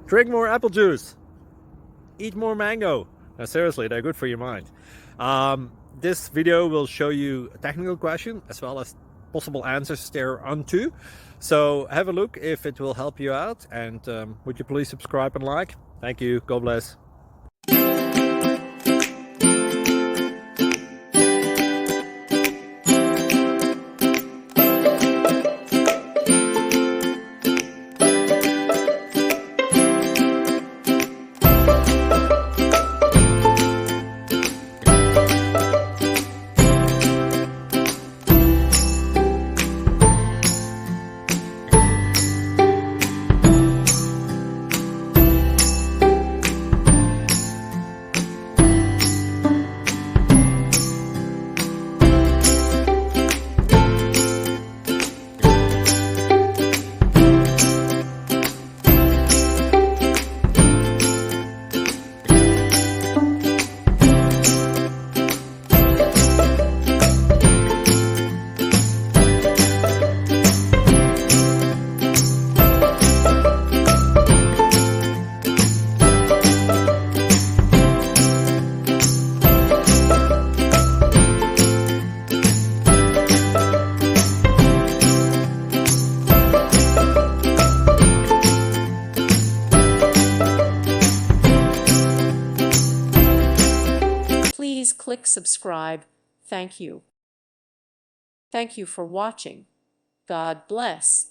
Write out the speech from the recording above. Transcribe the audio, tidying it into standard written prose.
Drink more apple juice. Eat more mango. Now, seriously, they're good for your mind. This video will show you a technical question as well as possible answers thereunto. So have a look if it will help you out, and would you please subscribe and like? Thank you. God bless. Please click subscribe. Thank you. Thank you for watching. God bless.